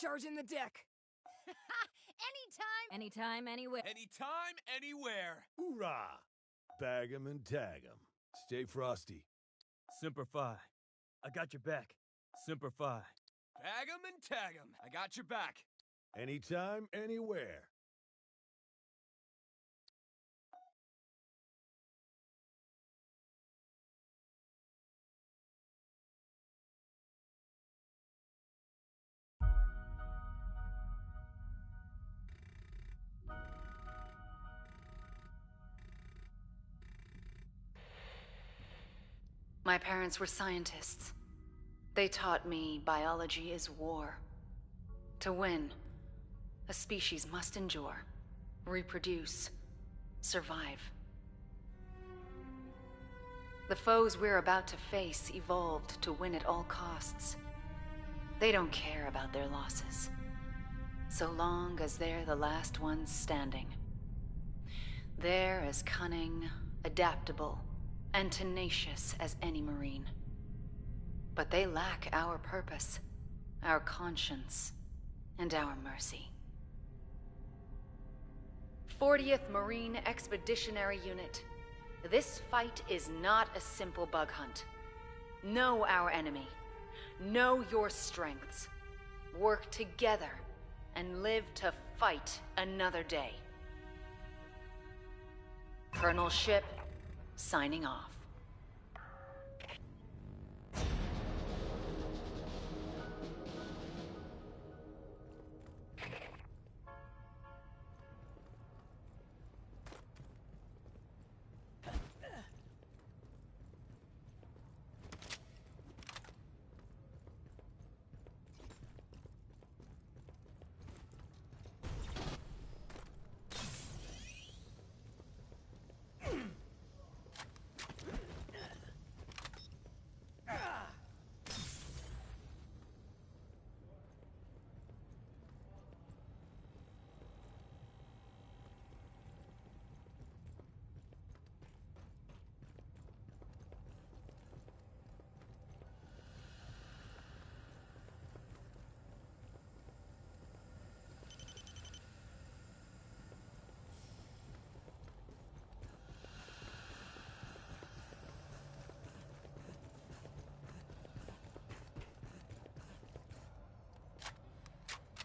Charging the deck. Anytime, anywhere. Anytime, anywhere. Hoorah! Bag 'em and tag 'em. Stay frosty. Semper Fi. I got your back. Semper Fi. Bag 'em and tag 'em. I got your back. Anytime, anywhere. My parents were scientists. They taught me biology is war. To win, a species must endure, reproduce, survive. The foes we're about to face evolved to win at all costs. They don't care about their losses, so long as they're the last ones standing. They're as cunning, adaptable, and tenacious as any Marine. But they lack our purpose, our conscience, and our mercy. 40th Marine Expeditionary Unit. This fight is not a simple bug hunt. Know our enemy. Know your strengths. Work together and live to fight another day. Colonel Ship, signing off.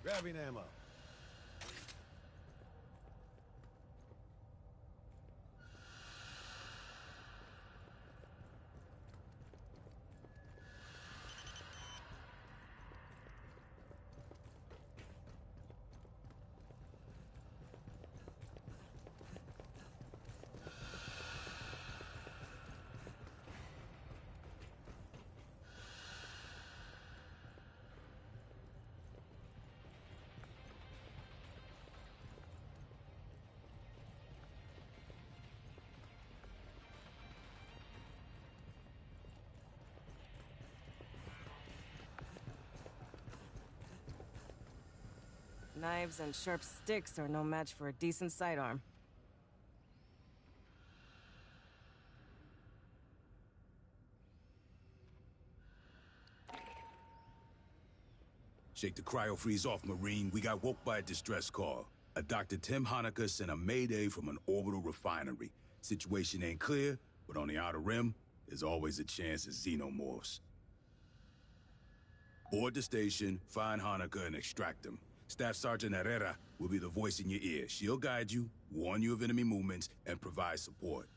Grabbing ammo. Knives and sharp sticks are no match for a decent sidearm. Shake the cryo-freeze off, Marine. We got woke by a distress call. A Dr. Tim Hanukkah sent a mayday from an orbital refinery. Situation ain't clear, but on the outer rim, there's always a chance of xenomorphs. Board the station, find Hanukkah, and extract him. Staff Sergeant Herrera will be the voice in your ear. She'll guide you, warn you of enemy movements, and provide support.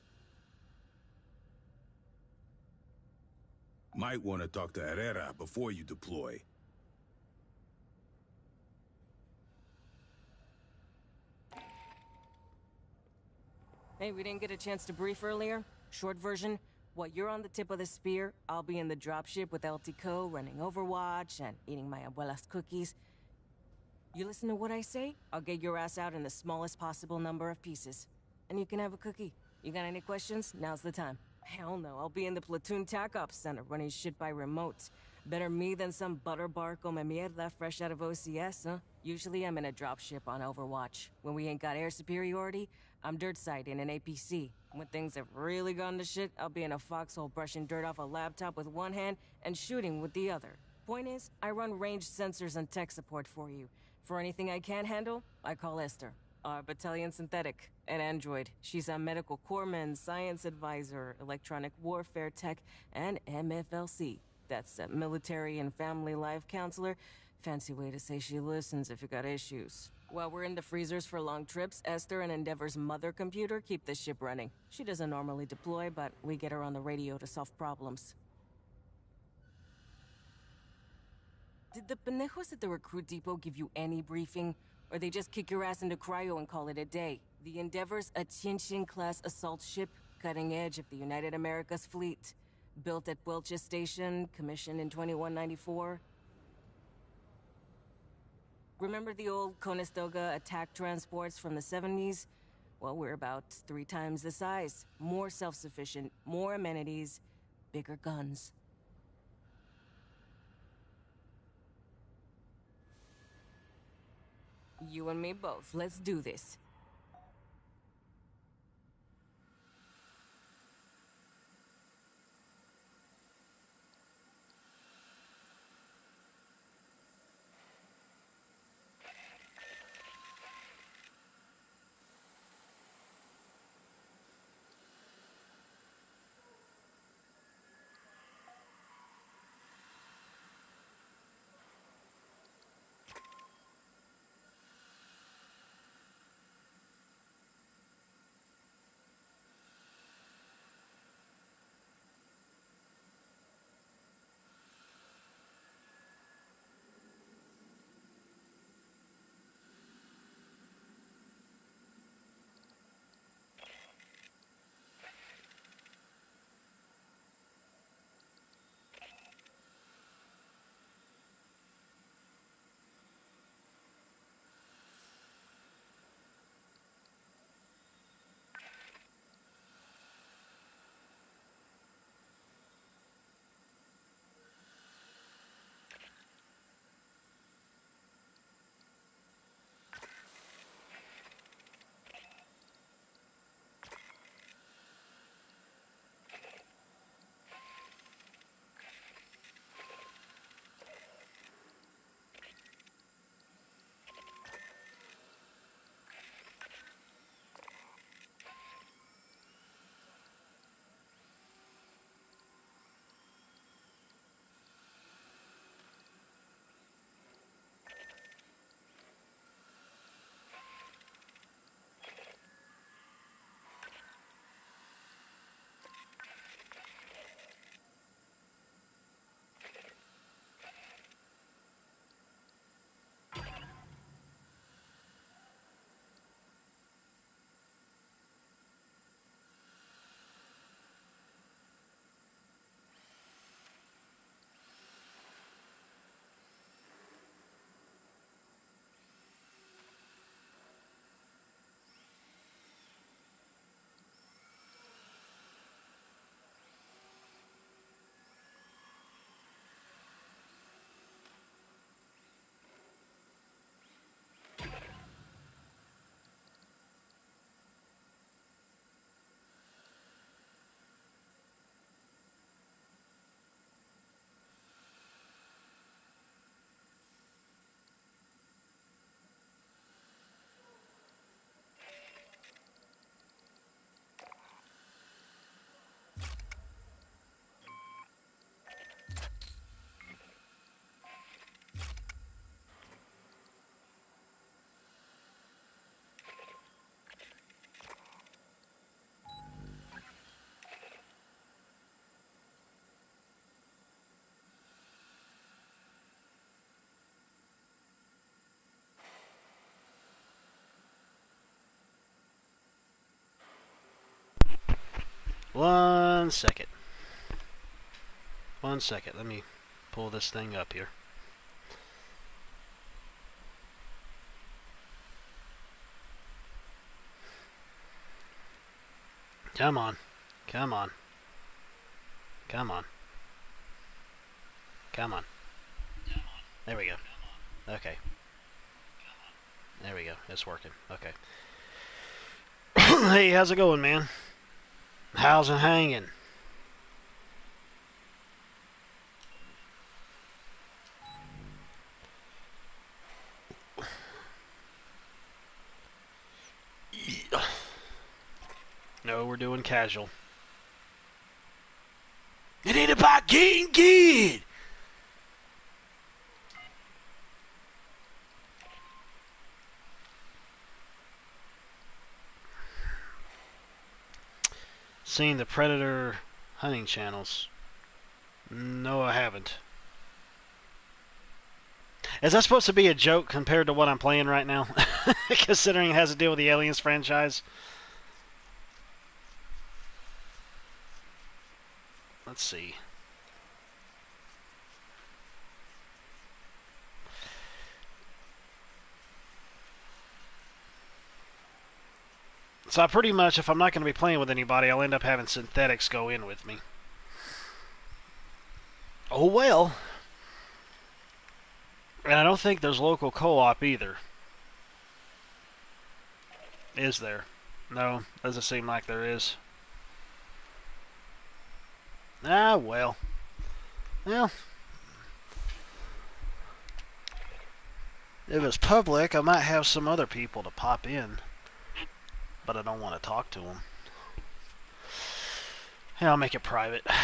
Might want to talk to Herrera before you deploy. Hey, we didn't get a chance to brief earlier. Short version, while you're on the tip of the spear, I'll be in the dropship with LTCO, running Overwatch and eating my abuela's cookies. You listen to what I say, I'll get your ass out in the smallest possible number of pieces. And you can have a cookie. You got any questions? Now's the time. Hell no, I'll be in the platoon TAC-Ops center running shit by remote. Better me than some butterbar come mierda fresh out of OCS, huh? Usually I'm in a dropship on Overwatch. When we ain't got air superiority, I'm dirt side in an APC. When things have really gone to shit, I'll be in a foxhole brushing dirt off a laptop with one hand and shooting with the other. Point is, I run ranged sensors and tech support for you. For anything I can't handle, I call Esther, our battalion synthetic, an android. She's a medical corpsman, science advisor, electronic warfare tech, and MFLC. That's a military and family life counselor. Fancy way to say she listens if you got issues. While we're in the freezers for long trips, Esther and Endeavor's mother computer keep the ship running. She doesn't normally deploy, but we get her on the radio to solve problems. Did the pendejos at the recruit depot give you any briefing? Or they just kick your ass into cryo and call it a day? The Endeavor's a Qinshin-class assault ship, cutting edge of the United Americas fleet. Built at Welch's Station, commissioned in 2194. Remember the old Conestoga attack transports from the 70s? Well, we're about 3 times the size. More self-sufficient, more amenities, bigger guns. You and me both. Let's do this. One second. Let me pull this thing up here. Come on. There we go. Okay. There we go. It's working. Okay. Hey, how's it going, man? How's it hanging? No, we're doing casual. It ain't about getting good. Seen the Predator hunting channels? No, I haven't. Is that supposed to be a joke compared to what I'm playing right now? Considering it has to deal with the Aliens franchise? Let's see. So I pretty much, if I'm not going to be playing with anybody, I'll end up having synthetics go in with me. Oh well. And I don't think there's local co-op either. Is there? No, doesn't seem like there is. Ah, well. Well. If it's public, I might have some other people to pop in. But I don't want to talk to them. Yeah, I'll make it private. Yeah,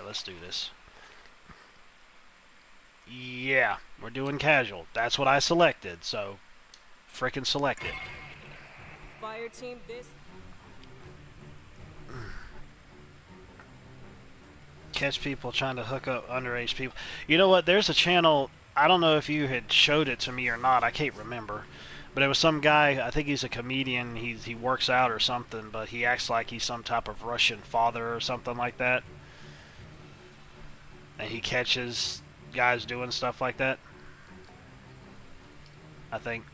let's do this. Yeah, we're doing casual. That's what I selected, so frickin' select it. Fireteam, this. Catch people trying to hook up underage people. You know what? There's a channel. I don't know if you had showed it to me or not. I can't remember. But it was some guy, I think he's a comedian, he works out or something, but he acts like he's some type of Russian father or something like that. And he catches guys doing stuff like that. I think.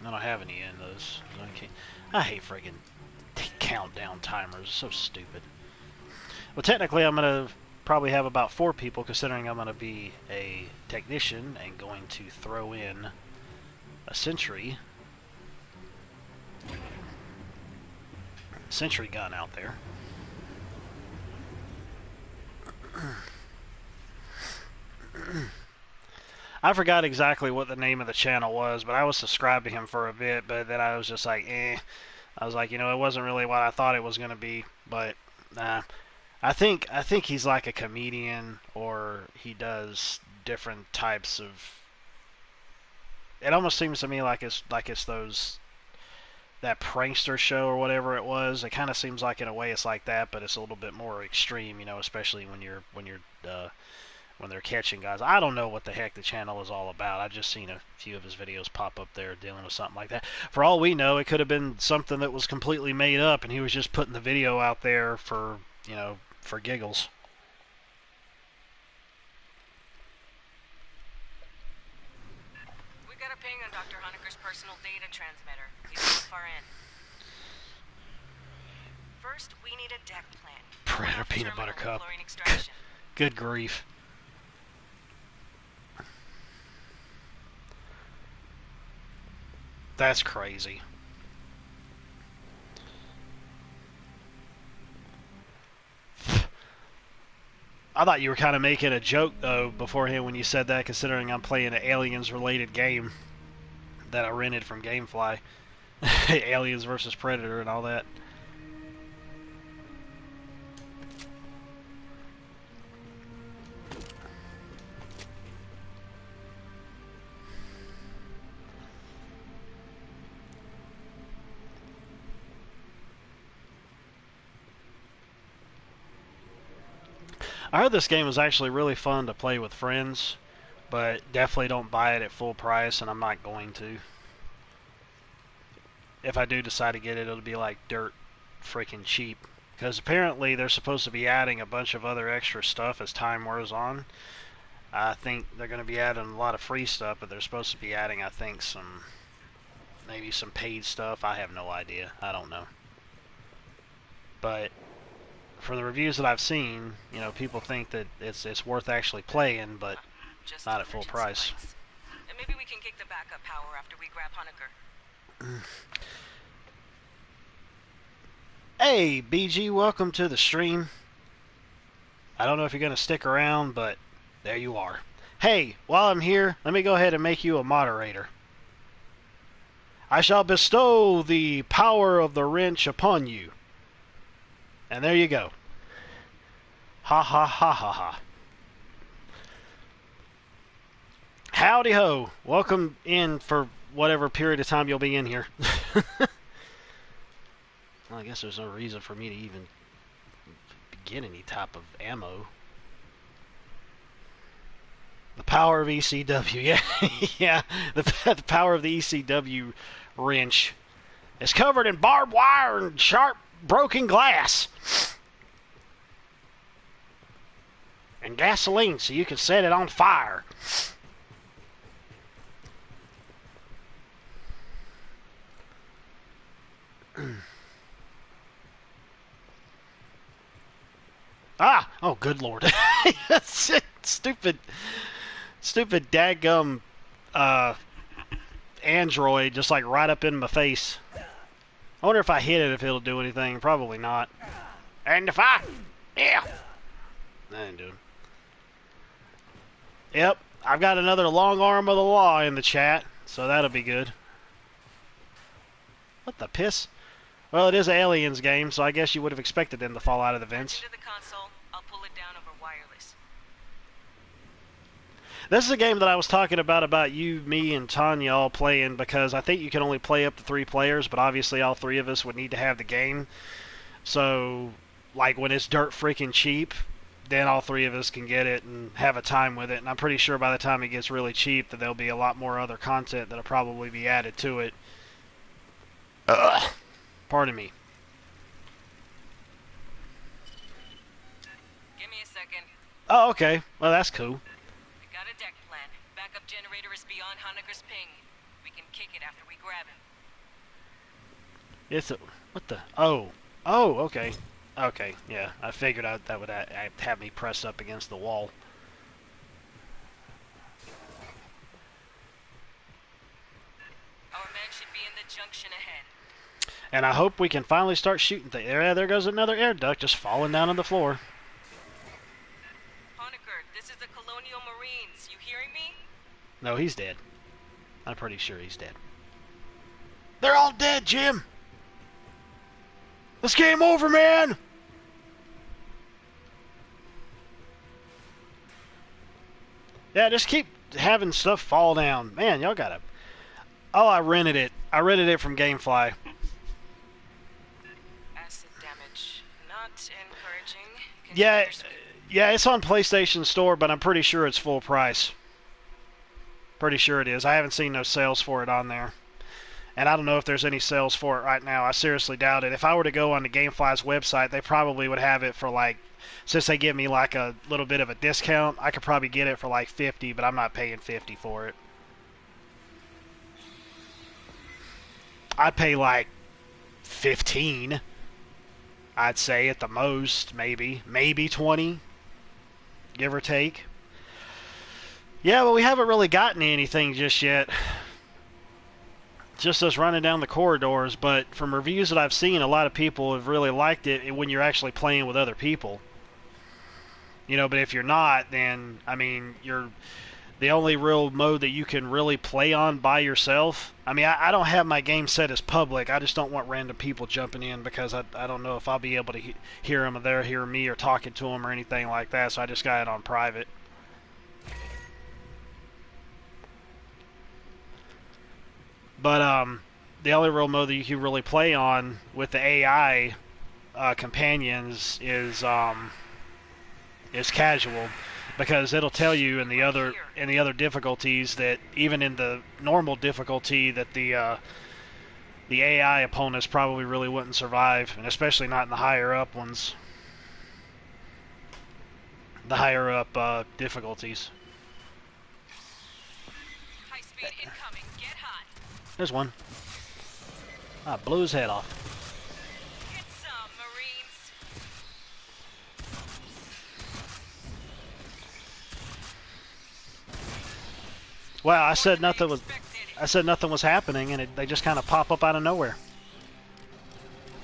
I don't have any in those. I hate friggin' countdown timers. It's so stupid. Well, technically I'm going to probably have about 4 people, considering I'm going to be a technician and going to throw in a sentry gun out there. I forgot exactly what the name of the channel was, but I was subscribed to him for a bit, but then I was just like, eh. I was like, you know, it wasn't really what I thought it was going to be, but nah. I think he's like a comedian, or he does different types of. It almost seems to me like it's those that prankster show or whatever it was. It kind of seems like in a way it's like that, but it's a little bit more extreme, you know, especially when they're catching guys. I don't know what the heck the channel is all about. I've just seen a few of his videos pop up there dealing with something like that. For all we know, it could have been something that was completely made up, and he was just putting the video out there for, you know, for giggles. We got a ping on Dr. Honecker's personal data transmitter. He's not far in. First, we need a deck plan. Predator peanut butter cup. Good grief. That's crazy. I thought you were kind of making a joke, though, beforehand when you said that, considering I'm playing an Aliens-related game that I rented from Gamefly. Aliens versus Predator and all that. I heard this game was actually really fun to play with friends, but definitely don't buy it at full price, and I'm not going to. If I do decide to get it, it'll be like dirt freaking cheap. Because apparently they're supposed to be adding a bunch of other extra stuff as time wears on. I think they're going to be adding a lot of free stuff, but they're supposed to be adding, I think, maybe some paid stuff. I have no idea. I don't know. But from the reviews that I've seen, you know, people think that it's worth actually playing, but Just not at full price. And maybe we can kick the backup power after we grab Honecker. Hey, BG, welcome to the stream. I don't know if you're going to stick around, but there you are. Hey, while I'm here, let me go ahead and make you a moderator. I shall bestow the power of the wrench upon you. And there you go. Ha ha ha ha ha. Howdy ho. Welcome in for whatever period of time you'll be in here. Well, I guess there's no reason for me to even get any type of ammo. The power of ECW, yeah, yeah. The power of the ECW wrench is covered in barbed wire and sharp broken glass. And gasoline so you can set it on fire. Ah! Oh, good lord. Stupid daggum android just like right up in my face. I wonder if I hit it if it'll do anything. Probably not. And if I... Yeah! That didn't do it. Yep, I've got another long arm of the law in the chat, so that'll be good. What the piss? Well, it is an Aliens game, so I guess you would have expected them to fall out of the vents. Into the console. I'll pull it down over wireless. This is a game that I was talking about you, me, and Tanya all playing, because I think you can only play up to 3 players, but obviously all 3 of us would need to have the game. So, like, when it's dirt freaking cheap, then all 3 of us can get it and have a time with it. And I'm pretty sure by the time it gets really cheap that there'll be a lot more other content that'll probably be added to it. Pardon me. Give me a second. Oh, okay. Well, that's cool. I got a deck plan. Backup generator is beyond Honeker's ping. We can kick it after we grab him. It's a... What the... Oh. Oh, okay. Okay, yeah. I figured out that would have me pressed up against the wall. Our man should be in the junction ahead. And I hope we can finally start shooting things. There goes another air duct just falling down on the floor. Honecker, this is the Colonial Marines. You hearing me? No, he's dead. I'm pretty sure he's dead. They're all dead, Jim! This game over, man! Yeah, just keep having stuff fall down. Man, y'all gotta... Oh, I rented it. I rented it from Gamefly. Acid damage. Not encouraging. Yeah, it's on PlayStation Store, but I'm pretty sure it's full price. Pretty sure it is. I haven't seen no sales for it on there. And I don't know if there's any sales for it right now. I seriously doubt it. If I were to go on the Gamefly's website, they probably would have it for like, since they give me like a little bit of a discount, I could probably get it for like 50, but I'm not paying 50 for it. I'd pay like 15, I'd say at the most, maybe 20, give or take. Yeah, but we haven't really gotten anything just yet. Just us running down the corridors, but from reviews that I've seen, a lot of people have really liked it when you're actually playing with other people. You know, but if you're not, then, I mean, you're the only real mode that you can really play on by yourself. I mean, I don't have my game set as public. I just don't want random people jumping in because I don't know if I'll be able to hear them or they'll hear me or talking to them or anything like that, so I just got it on private. But the only real mode that you can really play on with the AI companions is casual, because it'll tell you in the other difficulties that even in the normal difficulty that the AI opponents probably really wouldn't survive, and especially not in the higher up ones, the higher up difficulties. High speed incoming. Get hot. There's one. I blew his head off. Get some, Marines. Well, I said nothing was happening, and they just kind of pop up out of nowhere.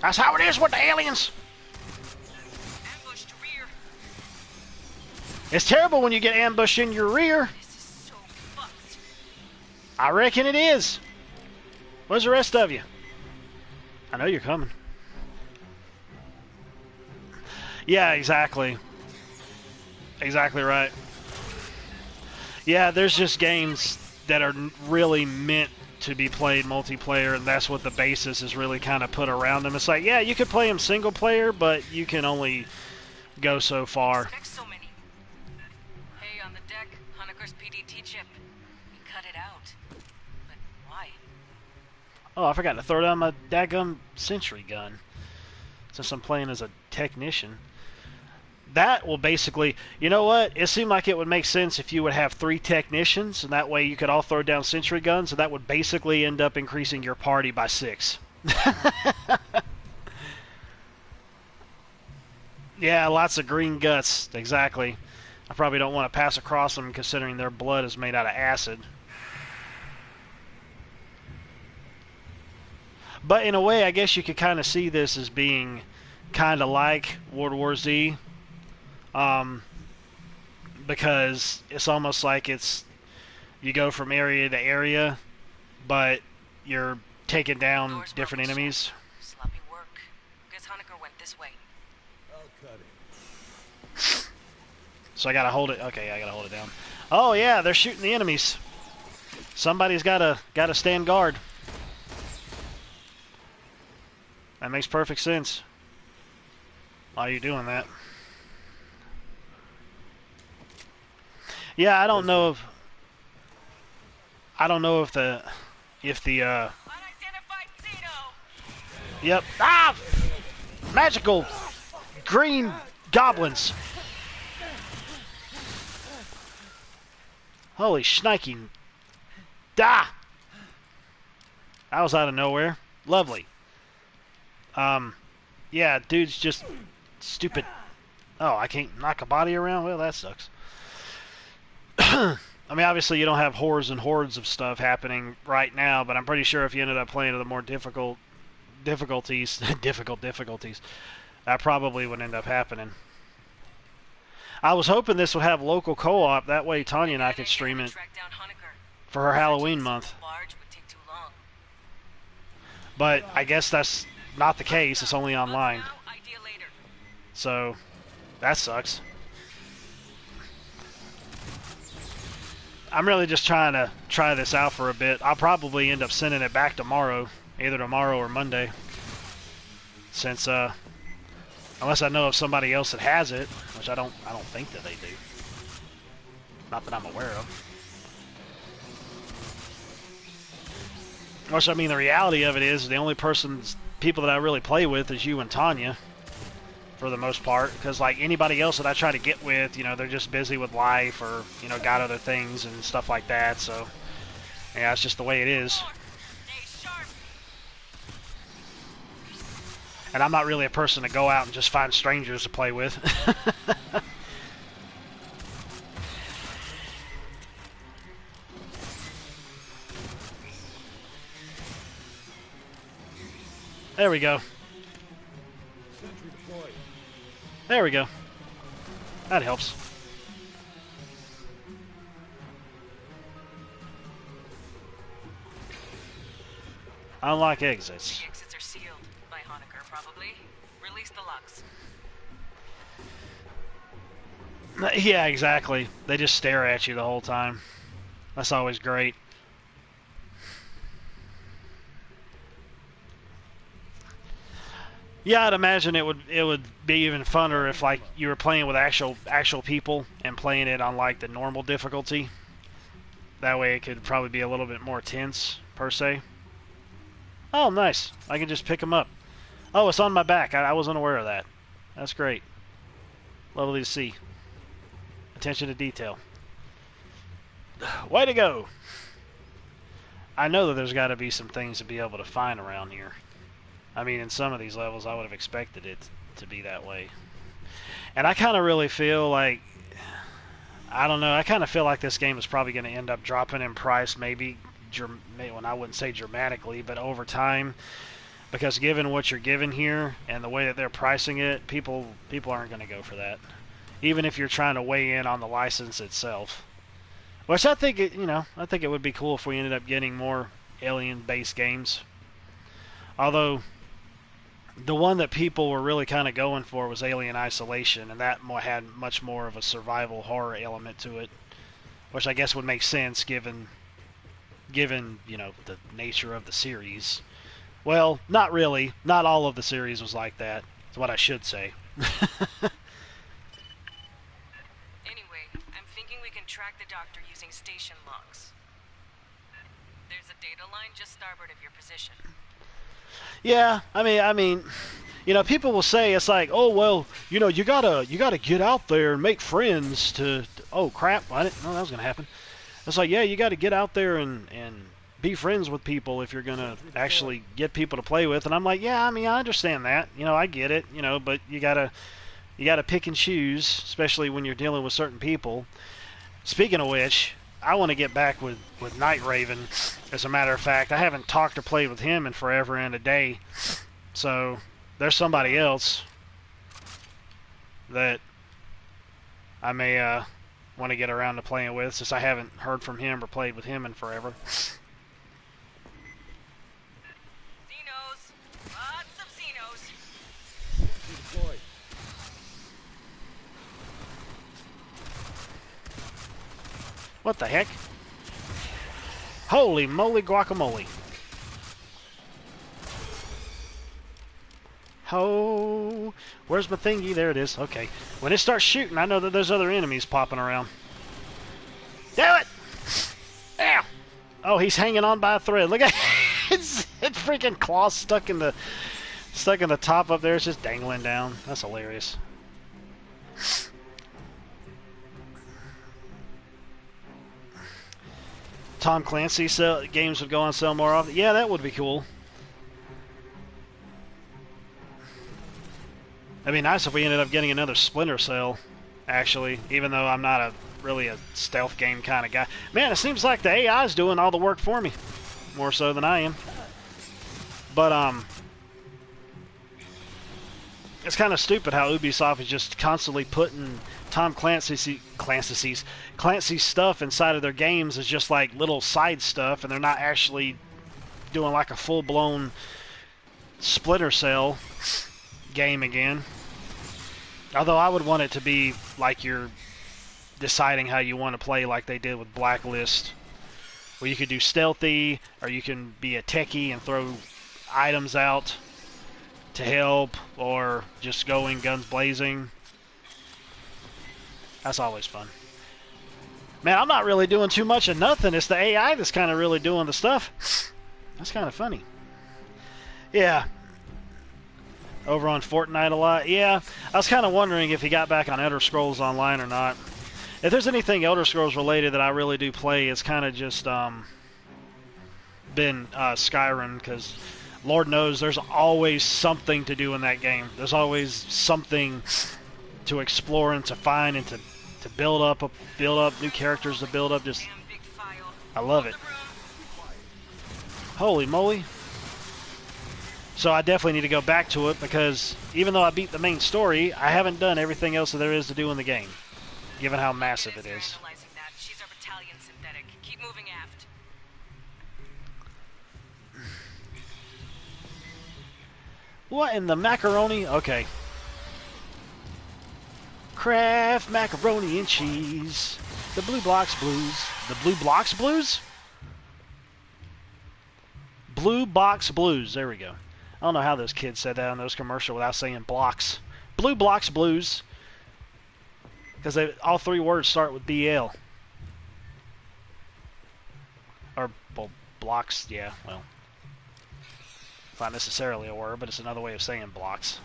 That's how it is with the aliens. Ambushed rear. It's terrible when you get ambushed in your rear. This is so fucked. I reckon it is. Where's the rest of you? I know you're coming. Yeah, exactly. Exactly right. Yeah, there's just games that are really meant to be played multiplayer, and that's what the basis is really kind of put around them. It's like, yeah, you could play them single player, but you can only go so far. Hey, on the deck, Honeker's PDT chip. We cut it out. But why? Oh, I forgot to throw down my daggum sentry gun, since I'm playing as a technician. That will basically, you know what? It seemed like it would make sense if you would have 3 technicians, and that way you could all throw down sentry guns, and that would basically end up increasing your party by 6. Yeah, lots of green guts, exactly. I probably don't want to pass across them considering their blood is made out of acid. But in a way, I guess you could kind of see this as being kind of like World War Z. Because it's almost like you go from area to area, but you're taking down different enemies. Sloppy work. Guess Honecker went this way. I'll cut it. So I gotta hold it. Okay, I gotta hold it down. Oh yeah, they're shooting the enemies. Somebody's gotta stand guard. That makes perfect sense. Why are you doing that? Yeah, I don't know if the Yep. Ah! Magical green goblins. Holy shnikey. Da! That was out of nowhere. Lovely. Yeah, dude's just stupid. Oh, I can't knock a body around? Well, that sucks. I mean, obviously you don't have hordes and hordes of stuff happening right now, but I'm pretty sure if you ended up playing the more difficult difficulties, that probably would end up happening. I was hoping this would have local co-op, that way Tanya and I could stream it for her Halloween month. But I guess that's not the case, it's only online. So, that sucks. I'm really just trying to try this out for a bit. I'll probably end up sending it back tomorrow, either tomorrow or Monday. Since, unless I know of somebody else that has it, which I don't think that they do. Not that I'm aware of. Which, I mean, the reality of it is the only people that I really play with is you and Tanya, for the most part. Because, like, anybody else that I try to get with, you know, they're just busy with life or, you know, got other things and stuff like that. So, yeah, it's just the way it is. And I'm not really a person to go out and just find strangers to play with. There we go. There we go. That helps. Unlock exits. The exits are sealed by Honecker, probably. Release the locks. Yeah, exactly. They just stare at you the whole time. That's always great. Yeah, I'd imagine it would be even funner if like you were playing with actual people and playing it on like the normal difficulty. That way it could probably be a little bit more tense per se. Oh, nice. I can just pick them up. Oh, it's on my back. I wasn't aware of that. That's great. Lovely to see. Attention to detail. Way to go. I know that there's got to be some things to be able to find around here. I mean, in some of these levels, I would have expected it to be that way. And I kind of really feel like, I don't know, I kind of feel like this game is probably going to end up dropping in price, maybe, well, I wouldn't say dramatically, but over time. Because given what you're given here and the way that they're pricing it, people aren't going to go for that. Even if you're trying to weigh in on the license itself. Which I think, I think it would be cool if we ended up getting more alien-based games. Although the one that people were really kind of going for was Alien Isolation, and that had much more of a survival horror element to it, which I guess would make sense given you know, the nature of the series. Well, not really. Not all of the series was like that. That's what I should say. Anyway, I'm thinking we can track the doctor using station logs. There's a data line just starboard of your position. Yeah, I mean, you know, people will say it's like, oh well, you know, you gotta get out there and make friends to oh crap, I didn't know that was gonna happen. It's like, yeah, you got to get out there and be friends with people if you're gonna actually get people to play with. And I'm like, yeah, I mean, I understand that, you know, I get it, you know, but you gotta pick and choose, especially when you're dealing with certain people. Speaking of which, I want to get back with Night Raven. As a matter of fact, I haven't talked or played with him in forever and a day. So there's somebody else that I may want to get around to playing with, since I haven't heard from him or played with him in forever. Xenos! Lots of Xenos! Deployed. What the heck? Holy moly guacamole. Oh, where's my thingy? There it is. Okay. When it starts shooting, I know that there's other enemies popping around. Damn it! Ow! Oh, he's hanging on by a thread. Look at his freaking claw stuck in the top up there. It's just dangling down. That's hilarious. Tom Clancy games would go on sale more often. Yeah, that would be cool. It'd be nice if we ended up getting another Splinter Cell, actually, even though I'm not really a stealth game kind of guy. Man, it seems like the AI is doing all the work for me, more so than I am. But, it's kind of stupid how Ubisoft is just constantly putting Tom Clancy's stuff inside of their games as just like little side stuff, and they're not actually doing like a full-blown Splinter Cell game again. Although I would want it to be like you're deciding how you want to play, like they did with Blacklist, where you could do stealthy, or you can be a techie and throw items out to help, or just going guns blazing. That's always fun. Man, I'm not really doing too much of nothing. It's the AI that's kind of really doing the stuff. That's kind of funny. Yeah. Over on Fortnite a lot. Yeah, I was kind of wondering if he got back on Elder Scrolls Online or not. If there's anything Elder Scrolls related that I really do play, it's kind of just been Skyrim, because Lord knows there's always something to do in that game. There's always something to explore and to find and to build up new characters to build up. Just, I love it. Holy moly. So I definitely need to go back to it, because even though I beat the main story, I haven't done everything else that there is to do in the game, given how massive it is. She's our battalion synthetic. Keep moving aft. What in the macaroni? Okay. Kraft macaroni and cheese. The Blue Blocks Blues. The Blue Blocks Blues? Blue Box Blues. There we go. I don't know how those kids said that in those commercials without saying blocks. Blue Blocks Blues. Because all three words start with BL. Or, well, blocks, yeah, well. Not necessarily a word, but it's another way of saying blocks.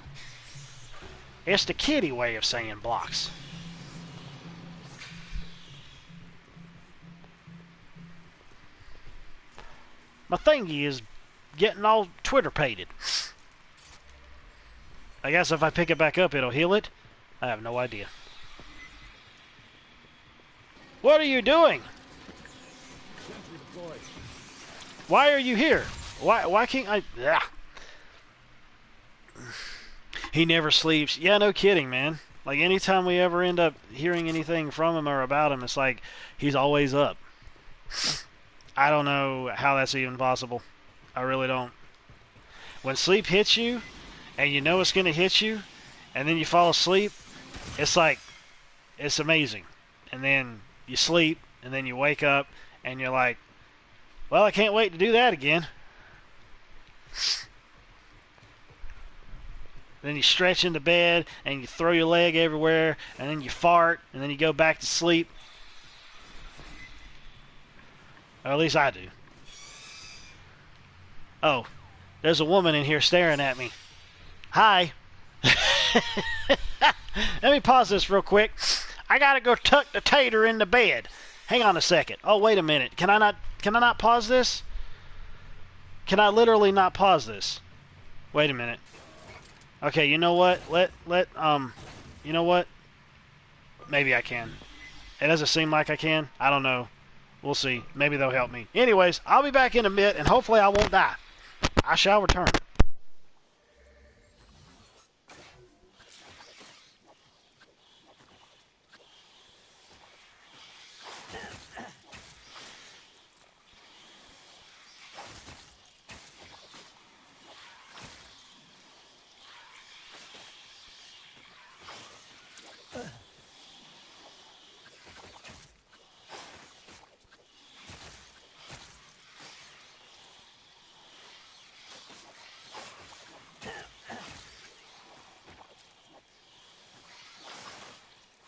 It's the kiddie way of saying blocks. My thingy is getting all Twitter-pated. I guess if I pick it back up, it'll heal it? I have no idea. What are you doing? Why are you here? Why can't I... Yeah. He never sleeps. Yeah, no kidding, man. Like, anytime we ever end up hearing anything from him or about him, it's like he's always up. I don't know how that's even possible. I really don't. When sleep hits you, and you know it's going to hit you, and then you fall asleep, it's like, it's amazing. And then you sleep, and then you wake up, and you're like, well, I can't wait to do that again. Then you stretch into bed, and you throw your leg everywhere, and then you fart, and then you go back to sleep. Or at least I do. Oh, there's a woman in here staring at me. Hi. Let me pause this real quick. I gotta go tuck the tater in the bed. Hang on a second. Oh, wait a minute. Can I not pause this? Can I literally not pause this? Wait a minute. Okay, you know what? You know what? Maybe I can. It doesn't seem like I can. I don't know. We'll see. Maybe they'll help me. Anyways, I'll be back in a bit, and hopefully I won't die. I shall return.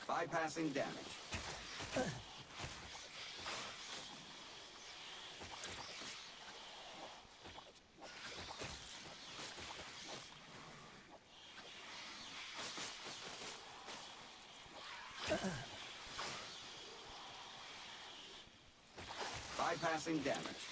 Bypassing damage. Bypassing damage.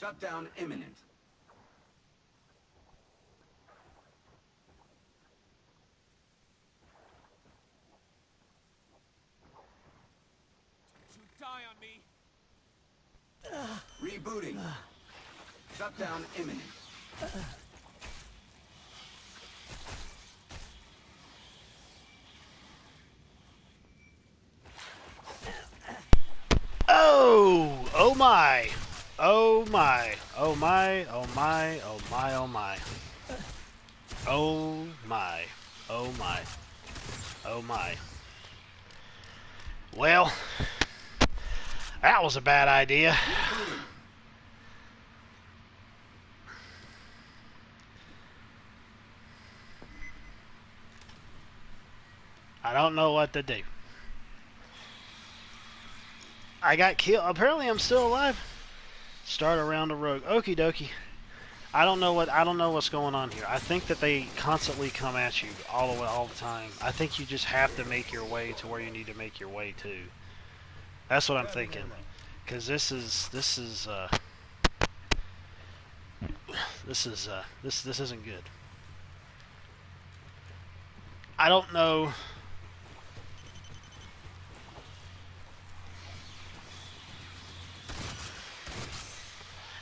Shutdown imminent. You die on me. Rebooting. Shutdown imminent. Oh! Oh my! Oh my! Oh my! Oh my! Oh my! Oh my! Oh my! Oh my! Oh my! Well, that was a bad idea. I don't know what to do. I got killed. Apparently, I'm still alive. Start a round of rogue. Okie dokie. I don't know what's going on here. I think that they constantly come at you all the time. I think you just have to make your way to where you need to make your way to. That's what I'm thinking. Because this isn't good. I don't know.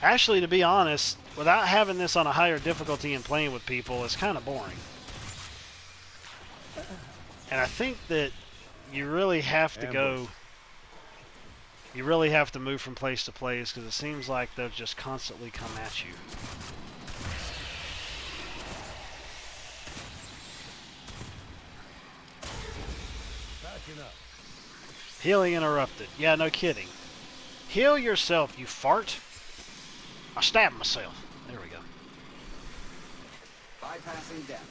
Actually, to be honest, without having this on a higher difficulty and playing with people, it's kind of boring. And I think that you really have to go... You really have to move from place to place, because it seems like they'll just constantly come at you. Backing up. Healing interrupted. Yeah, no kidding. Heal yourself, you fart. I stabbed myself. There we go. Bypassing damage.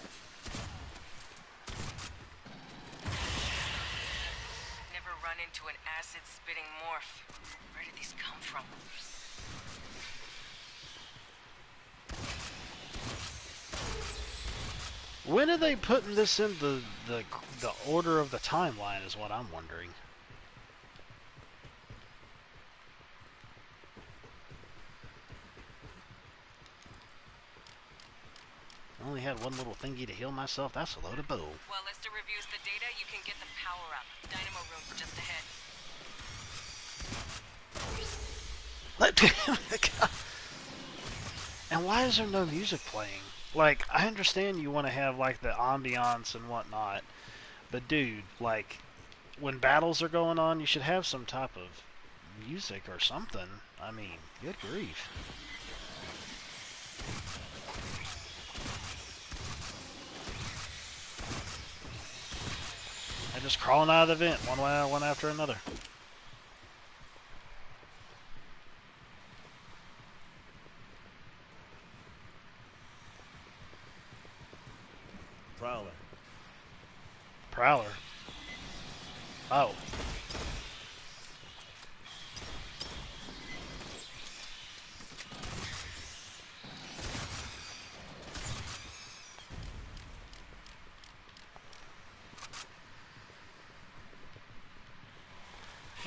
run into an acid-spitting morph. Where did these come from? When are they putting this in the order of the timeline is what I'm wondering. I only had one little thingy to heal myself. That's a load of bull. While Lester reviews the data, you can get the power up. Dynamo room just ahead. And why is there no music playing? Like, I understand you want to have, like, the ambiance and whatnot, but dude, like, when battles are going on, you should have some type of music or something. I mean, good grief. They're just crawling out of the vent one after another. Prowler. Prowler. Oh.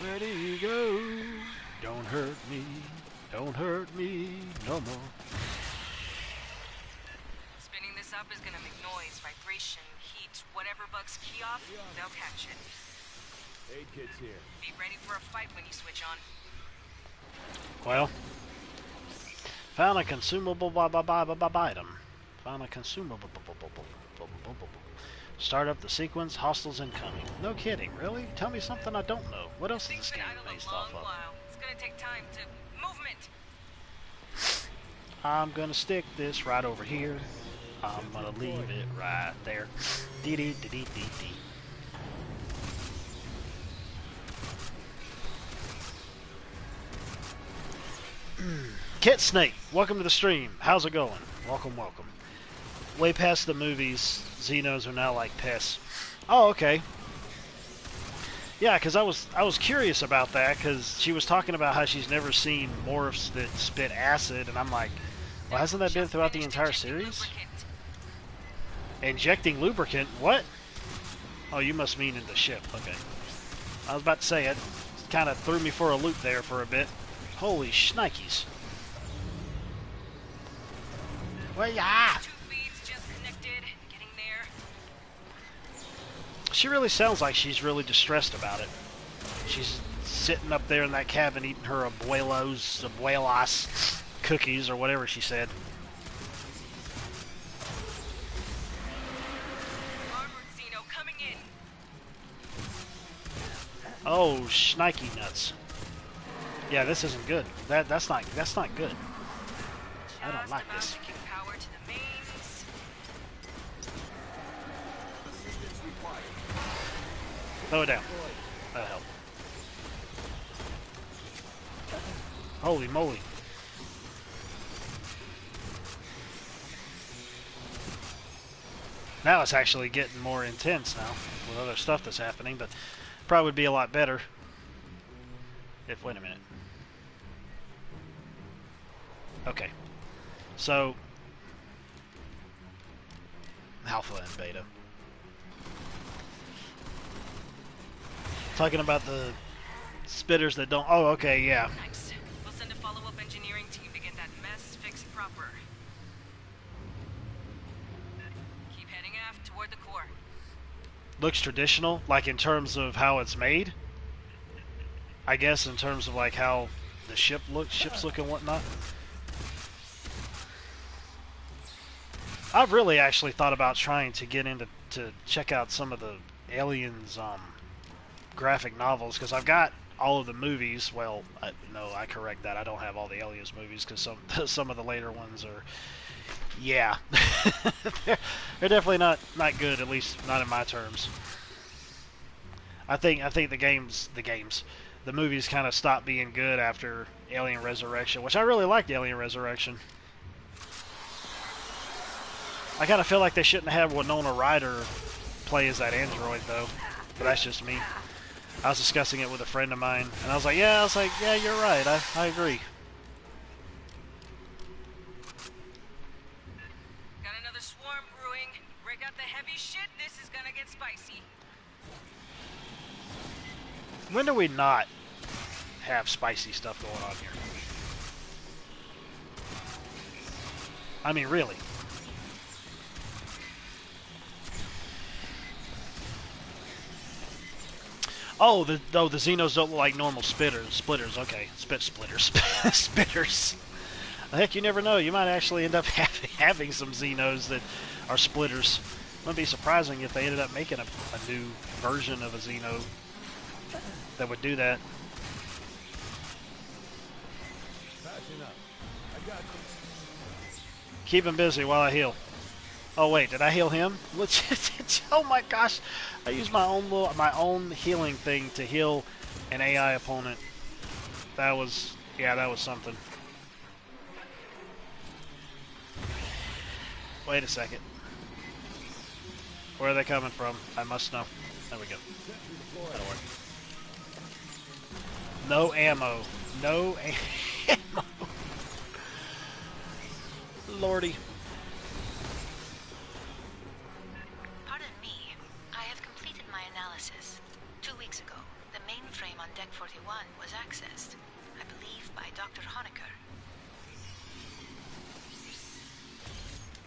Where do you go? Don't hurt me. Don't hurt me no more. Spinning this up is gonna make noise, vibration, heat, whatever bugs key off, they'll catch it. Aid kit's here. Be ready for a fight when you switch on. Well, found a consumable item. Found a consumable. Start up the sequence. Hostiles incoming. No kidding, really? Tell me something I don't know. What else is this game based off of? It's gonna take time to movement. I'm gonna stick this right over here. I'm gonna leave it right there. Dee dee dee dee dee dee. Kit Snake, welcome to the stream. How's it going? Welcome, welcome. Way past the movies, Xenos are now like pests. Oh, okay. Yeah, because I was curious about that, because she was talking about how she's never seen morphs that spit acid, and I'm like, well, hasn't that been throughout the entire series? Injecting lubricant? What? Oh, you must mean in the ship. Okay. I was about to say, it kind of threw me for a loop there for a bit. Holy shnikes. Well, yeah. She really sounds like she's really distressed about it. She's sitting up there in that cabin eating her abuelas cookies or whatever she said. Oh, shnikey nuts. Yeah, this isn't good. That's not good. I don't like this. Throw it down. That'll help. Holy moly. Now it's actually getting more intense now with other stuff that's happening, but probably would be a lot better if, wait a minute. Okay. So, alpha and beta. Talking about the spitters that don't. Oh, okay, yeah. Nice. We'll send a follow-up engineering team to get that mess fixed proper. Keep heading aft toward the core. Looks traditional, like in terms of how it's made. I guess in terms of like how the ships look and whatnot. I've really actually thought about trying to get into to check out some of the Aliens graphic novels, because I've got all of the movies. Well, no, I correct that. I don't have all the Aliens movies, because some of the later ones are, yeah, they're definitely not good. At least not in my terms. I think the movies kind of stopped being good after Alien Resurrection, which I really liked Alien Resurrection. I kind of feel like they shouldn't have Winona Ryder play as that android, though. But that's just me. I was discussing it with a friend of mine, and I was like, yeah, you're right. I agree. Got another swarm brewing. Break out the heavy shit. This is gonna get spicy. When do we not have spicy stuff going on here? I mean, really. Oh, the Xenos don't look like normal splitters. Okay, splitters. Spitters. Heck, you never know. You might actually end up having some Xenos that are splitters. Wouldn't be surprising if they ended up making a new version of a Xeno that would do that. Patching up. I got you. Keep him busy while I heal. Oh wait, did I heal him? Oh my gosh! I used my own healing thing to heal an AI opponent. That was something. Wait a second. Where are they coming from? I must know. There we go. That'll work. No ammo. No ammo. Lordy. Pardon me. I have completed my analysis. 2 weeks ago, the mainframe on Deck 41 was accessed, I believe by Dr. Honecker.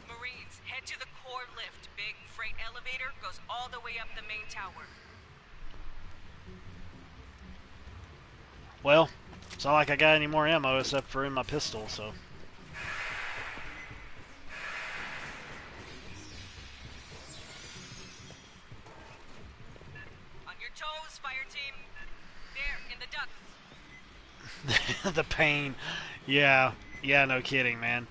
Marines, head to the core lift. Big freight elevator goes all the way up the main tower. Well, it's not like I got any more ammo except for in my pistol, so. On your toes, Fireteam. There, in the duct. The pain. Yeah, no kidding, man.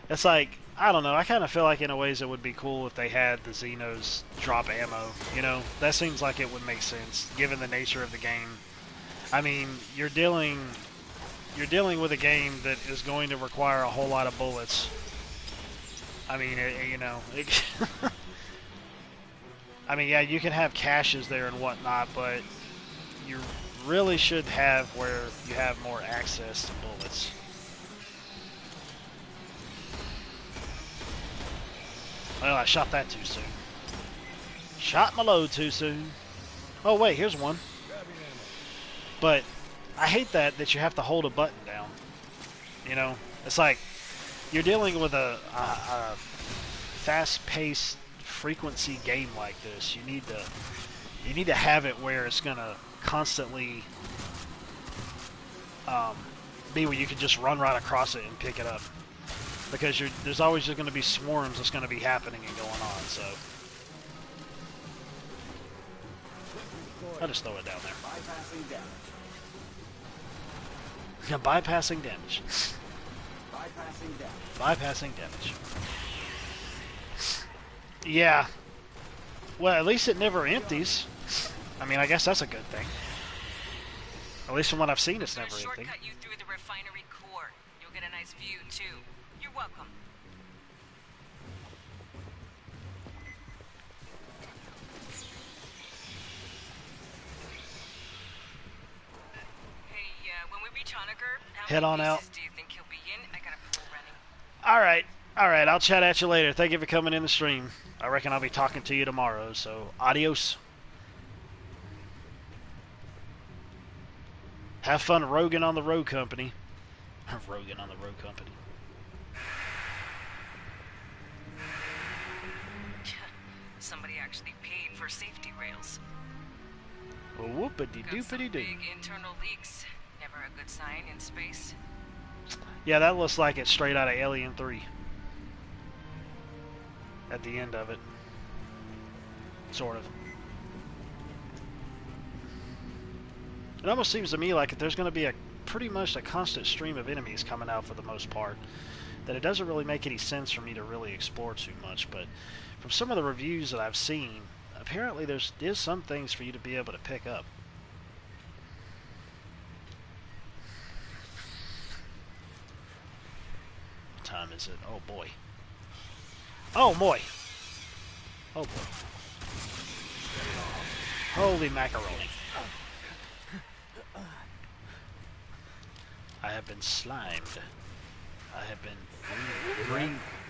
It's like, I don't know, I kind of feel like in a ways it would be cool if they had the Xenos drop ammo, you know? That seems like it would make sense, given the nature of the game. I mean, you're dealing with a game that is going to require a whole lot of bullets. I mean, I mean, yeah, you can have caches there and whatnot, but you really should have where you have more access to bullets. Well, I shot that too soon. Shot my load too soon. Oh wait, here's one. But I hate that you have to hold a button down. You know, it's like you're dealing with a fast-paced frequency game like this. You need to have it where it's gonna constantly be where you can just run right across it and pick it up, because there's always just going to be swarms that's going to be happening and going on. So I'll just throw it down there. Bypassing damage. Yeah, bypassing damage. Bypassing damage. Bypassing damage. Yeah. Well, at least it never empties. I mean, I guess that's a good thing. At least from what I've seen, it's never empty. Shortcut you through the refinery core. You'll get a nice view too. You're welcome. Hey, when we reach Honecker, how Head many on out. pieces do you think he'll be in? I got a pool running. All right. I'll chat at you later. Thank you for coming in the stream. I reckon I'll be talking to you tomorrow. So, adios. Have fun roguing on the road company. Roguing on the road company. Somebody actually paid for safety rails. Whoopity Got some doopity doo. big internal leaks. Never a good sign in space. Yeah, that looks like it's straight out of Alien 3. At the end of it. Sort of. It almost seems to me like there's going to be pretty much a constant stream of enemies coming out for the most part. That it doesn't really make any sense for me to really explore too much. But from some of the reviews that I've seen, apparently there's some things for you to be able to pick up. What time is it? Oh boy. Oh boy. Oh boy. Holy macaroni. I have been slimed. I have been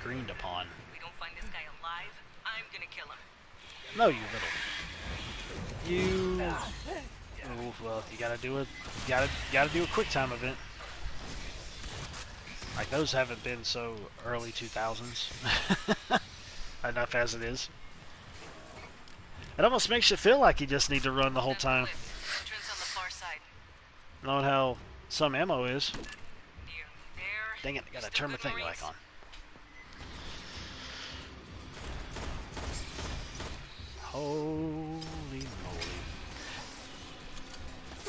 greened upon. If we don't find this guy alive, I'm gonna kill him. No, you little. You. Oh, well, you gotta do it. Gotta do a quick time event. Like those haven't been so early 2000s. Enough as it is. It almost makes you feel like you just need to run the whole time. Entrance on the far side. Knowing how some ammo is. Nearly there. Dang it, I gotta turn my thing back on. Holy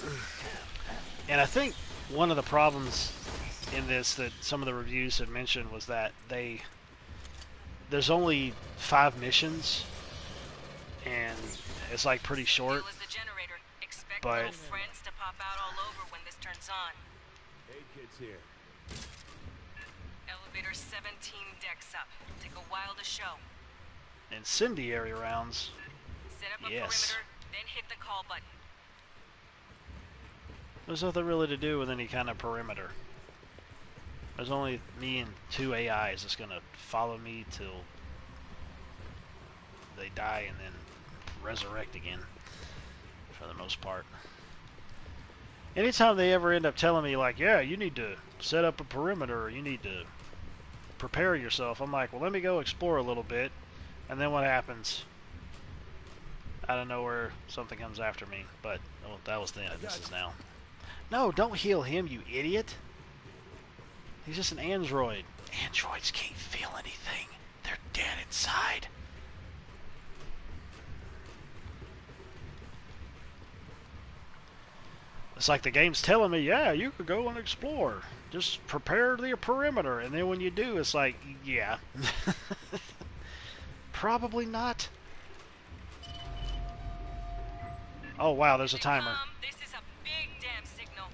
moly. And I think one of the problems in this that some of the reviews had mentioned was that there's only 5 missions and it's like pretty short. But little friends to pop out all over when this turns on. Hey, kids here. Elevator 17 decks up. Take a while to show. incendiary rounds. Set up a Yes. perimeter, then hit the call button. There's nothing really to do with any kind of perimeter. There's only me and 2 AIs that's gonna follow me till they die and then resurrect again, for the most part. Anytime they ever end up telling me, like, yeah, you need to set up a perimeter, or you need to prepare yourself, I'm like, well, let me go explore a little bit, and then what happens? Out of nowhere, something comes after me, but, oh, that was then, this is now. No, don't heal him, you idiot! He's just an android. Androids can't feel anything. They're dead inside. It's like the game's telling me, yeah, you could go and explore. Just prepare the perimeter. And then when you do, it's like, yeah. Probably not. Oh, wow, there's a timer. This is a big damn signal.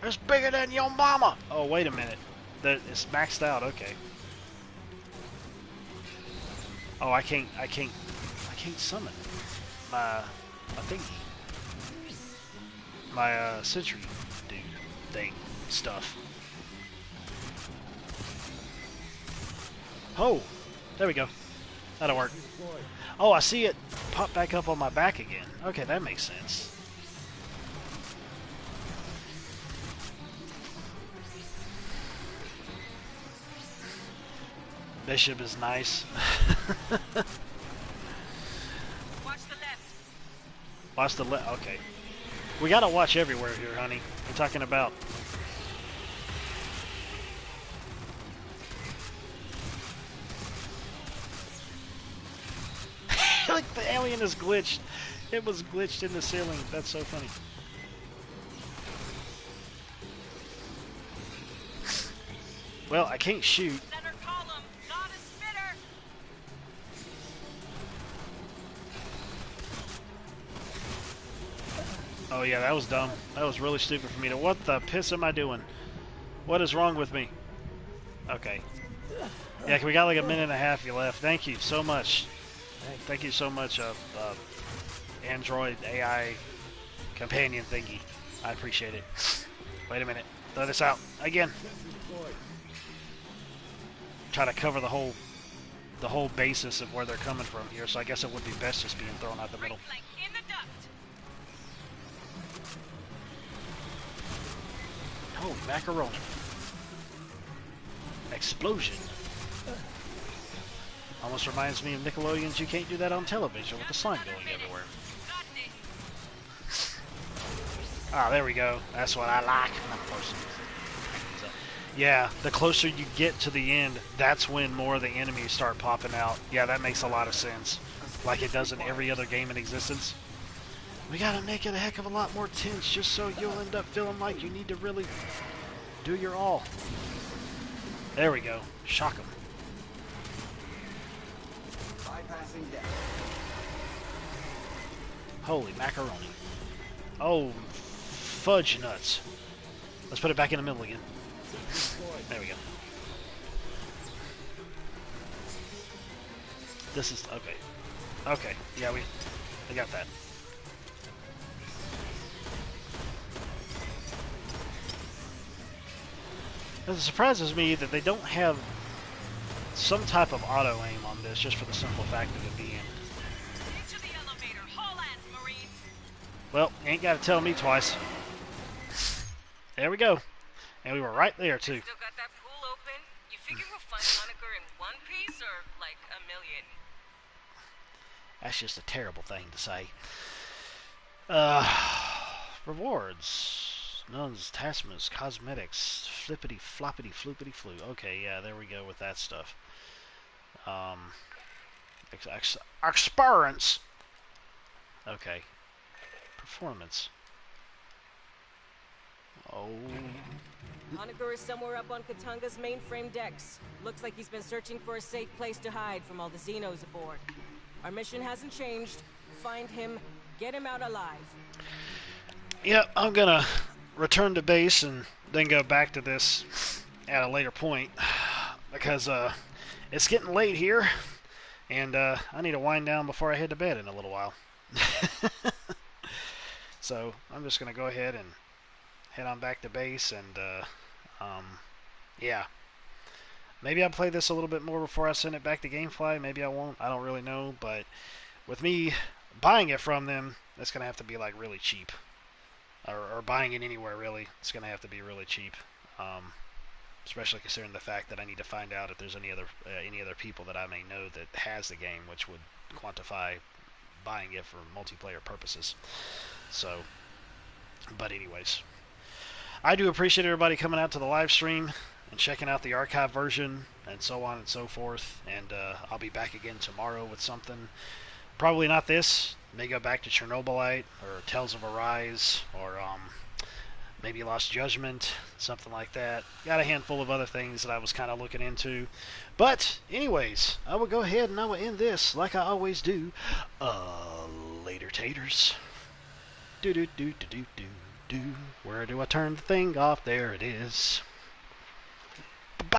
It's bigger than your mama. Oh, wait a minute. It's maxed out. Okay. Oh, I can't summon my thingy. My sentry dude thing stuff. Oh, there we go. That'll work. Oh, I see it pop back up on my back again. Okay, that makes sense. Bishop is nice. Watch the left. Watch the left. Okay. We gotta watch everywhere here, honey. We're talking about. Like the alien is glitched. It was glitched in the ceiling. That's so funny. Well, I can't shoot. Center column, not a spitter. Oh yeah, that was dumb. That was really stupid for me to. What the piss am I doing? What is wrong with me? Okay. Yeah, we got like a minute and a half left. Thank you so much. Thank you so much, Android AI companion thingy. I appreciate it. Wait a minute. Throw this out again. Try to cover the whole basis of where they're coming from here. So I guess it would be best just being thrown out the middle. Right flank in the duct. Oh, macaroni. Explosion. Almost reminds me of Nickelodeon's You Can't Do That on Television with the slime going everywhere. Got this. Ah, there we go. That's what I like. Yeah, the closer you get to the end, that's when more of the enemies start popping out. Yeah, that makes a lot of sense. Like it does in every other game in existence. We gotta make it a heck of a lot more tense just so you'll end up feeling like you need to really do your all. There we go. Shock them. Bypassing death. Holy macaroni. Oh, fudge nuts. Let's put it back in the middle again. There we go. This is okay. Okay, yeah, I got that. It surprises me that they don't have some type of auto aim on this, just for the simple fact of it being. Into the elevator. Haul ass, Marine. Well, you ain't got to tell me twice. There we go. And we were right there, too. Still got that pool open? You figure we'll find Honecker in one piece or like a million? That's just a terrible thing to say. Rewards. Nuns, Tasmas, cosmetics, flippity floppity floopity flu. Okay, yeah, there we go with that stuff. Experience. Okay. Performance. Oh. Honecker is somewhere up on Katunga's mainframe decks. Looks like he's been searching for a safe place to hide from all the Xenos aboard. Our mission hasn't changed. Find him, get him out alive. Yep, I'm gonna return to base and then go back to this at a later point because it's getting late here and I need to wind down before I head to bed in a little while. So I'm just gonna go ahead and head on back to base and yeah, maybe I'll play this a little bit more before I send it back to Gamefly. Maybe I won't. I don't really know, but with me buying it from them, that's gonna have to be like really cheap. Or buying it anywhere, really. It's going to have to be really cheap, especially considering the fact that I need to find out if there's any other people that I may know that has the game, which would quantify buying it for multiplayer purposes. So, but anyways, I do appreciate everybody coming out to the live stream and checking out the archive version and so on and so forth. And I'll be back again tomorrow with something. Probably not this. May go back to Chernobylite or Tales of Arise or maybe Lost Judgment, something like that. Got a handful of other things that I was kind of looking into. But anyways, I will go ahead and I will end this like I always do. Later taters. Do do do do do do do. Where do I turn the thing off? There it is.